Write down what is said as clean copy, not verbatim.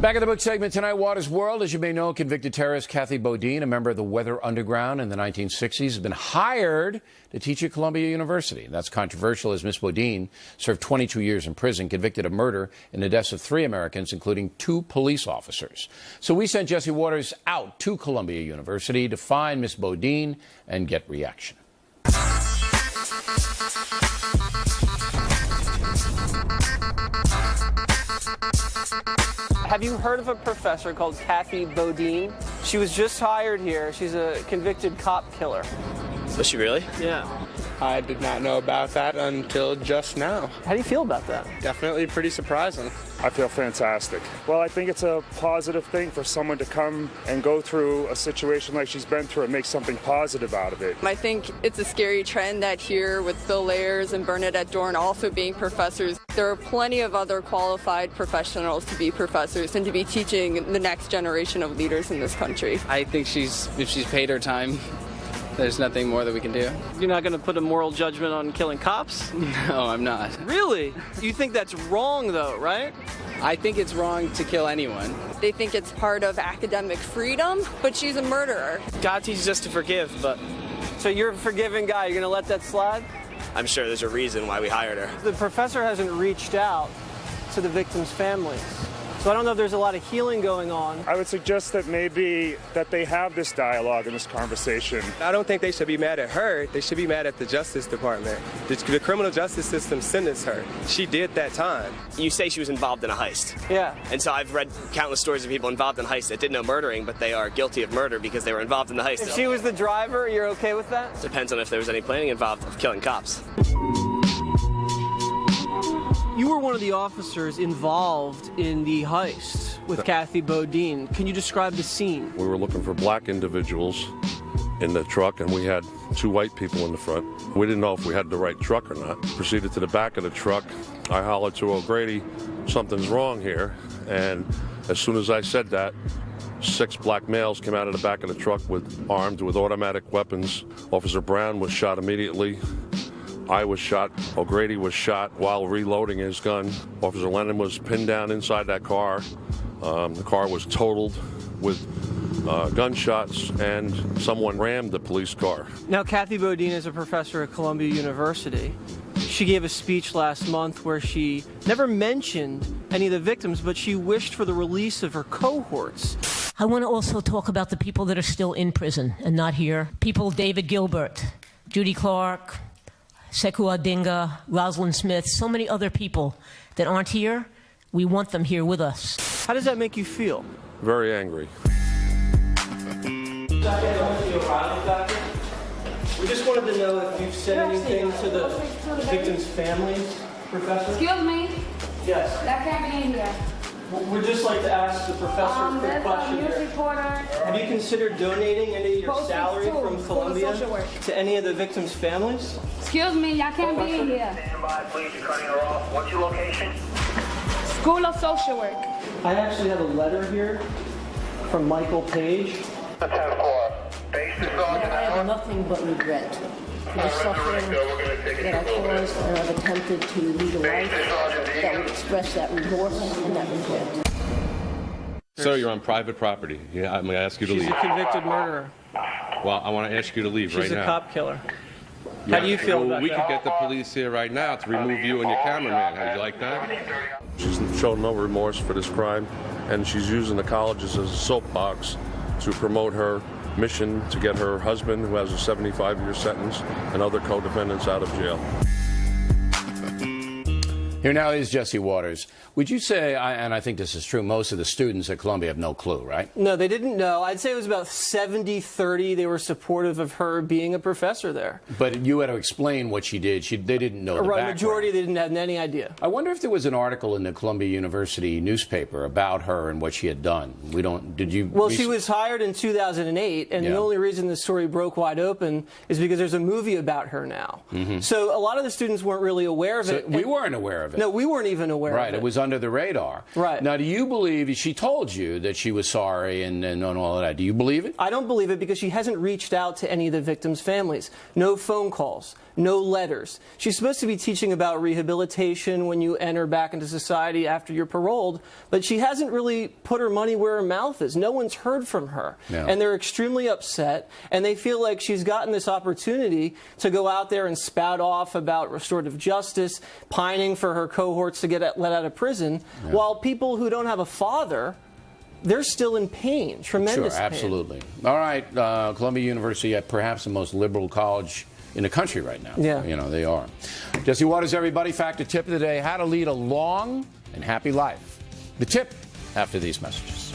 Back in the book segment tonight, Water's World. As you may know, convicted terrorist Kathy Bodine, a member of the Weather Underground in the 1960s, has been hired to teach at Columbia University. That's controversial as Miss Bodine served 22 years in prison, convicted of murder in the deaths of 3 Americans, including 2 police officers. So we sent Jesse Waters out to Columbia University to find Miss Bodine and get reaction. Have you heard of a professor called Kathy Bodine? She was just hired here. She's a convicted cop killer. Was she really? Yeah. I did not know about that until just now. How do you feel about that? Definitely pretty surprising. I feel fantastic. Well, I think it's a positive thing for someone to come and go through a situation like she's been through and make something positive out of it. I think it's a scary trend that here with Bill Ayers and Bernadette Dorn also being professors, there are plenty of other qualified professionals to be professors and to be teaching the next generation of leaders in this country. I think if she's paid her time, there's nothing more that we can do. You're not going to put a moral judgment on killing cops? No, I'm not. Really? You think that's wrong, though, right? I think it's wrong to kill anyone. They think it's part of academic freedom, but she's a murderer. God teaches us to forgive, but... So you're a forgiving guy. You're going to let that slide? I'm sure there's a reason why we hired her. The professor hasn't reached out to the victims' families. So I don't know if there's a lot of healing going on. I would suggest that maybe that they have this dialogue and this conversation. I don't think they should be mad at her. They should be mad at the Justice Department. The criminal justice system sentenced her. She did that time. You say she was involved in a heist. Yeah. And so I've read countless stories of people involved in heists that didn't know murdering, but they are guilty of murder because they were involved in the heist. If she was the driver, you're okay with that? Depends on if there was any planning involved of killing cops. You were one of the officers involved in the heist with Kathy Bodine. Can you describe the scene? We were looking for black individuals in the truck, and we had 2 white people in the front. We didn't know if we had the right truck or not. Proceeded to the back of the truck. I hollered to O'Grady, something's wrong here. And as soon as I said that, 6 black males came out of the back of the truck armed with automatic weapons. Officer Brown was shot immediately. I was shot. O'Grady was shot while reloading his gun. Officer Lennon was pinned down inside that car. The car was totaled with gunshots, and someone rammed the police car. Now, Kathy Bodine is a professor at Columbia University. She gave a speech last month where she never mentioned any of the victims, but she wished for the release of her cohorts. I want to also talk about the people that are still in prison and not here. People David Gilbert, Judy Clark, Sekou Adinga, Rosalind Smith, so many other people that aren't here. We want them here with us. How does that make you feel? Very angry. We just wanted to know if you've said anything to the victims' families, Professor? Excuse me? Yes. That can't be in here. We'd just like to ask the professor a quick There's a question news here. reporter. Have you considered donating any of your Post salary it to from Columbia social work. to any of the victims' families? Excuse me, y'all can't be in here. Stand by, please. You're cutting her off. What's your location? School of Social Work. I actually have a letter here from Michael Page. 10-4. Base is on. I have nothing but regret for the suffering that I caused, and I've attempted to lead a life that would express that remorse and that regret. Sir, you're on private property. Yeah, I'm going to ask you to She's leave. a convicted murderer. Well, I want to ask you to leave right She's now. a cop killer. How do you feel about We that? could get the police here right now to remove you and your cameraman. How do you like that? She's shown no remorse for this crime, and she's using the colleges as a soapbox to promote her mission to get her husband, who has a 75-year sentence, and other co-defendants out of jail. Here now is Jesse Waters. Would you say, and I think this is true, most of the students at Columbia have no clue, right? No, they didn't know. I'd say it was about 70-30. They were supportive of her being a professor there. But you had to explain what she did. They didn't know the Right, background. majority they didn't have any idea. I wonder if there was an article in the Columbia University newspaper about her and what she had done. Did you? Well, she was hired in 2008, and the only reason the story broke wide open is because there's a movie about her now. So a lot of the students weren't really aware of it. We weren't aware of it. of it. No, we weren't even aware Right, of it. it was under the radar. Right. Now, do you believe she told you that she was sorry and all of that? Do you believe it? I don't believe it because she hasn't reached out to any of the victims' families. No phone calls, no letters. She's supposed to be teaching about rehabilitation when you enter back into society after you're paroled, but she hasn't really put her money where her mouth is. No one's heard from her. Yeah. And they're extremely upset, and they feel like she's gotten this opportunity to go out there and spout off about restorative justice, pining for her cohorts to get let out of prison, while people who don't have a father, they're still in pain, tremendous Sure, absolutely. All right, Columbia University, perhaps the most liberal college in the country right now. Yeah. You know, they are. Jesse Waters, everybody. Fact or tip of the day, how to lead a long and happy life. The tip after these messages.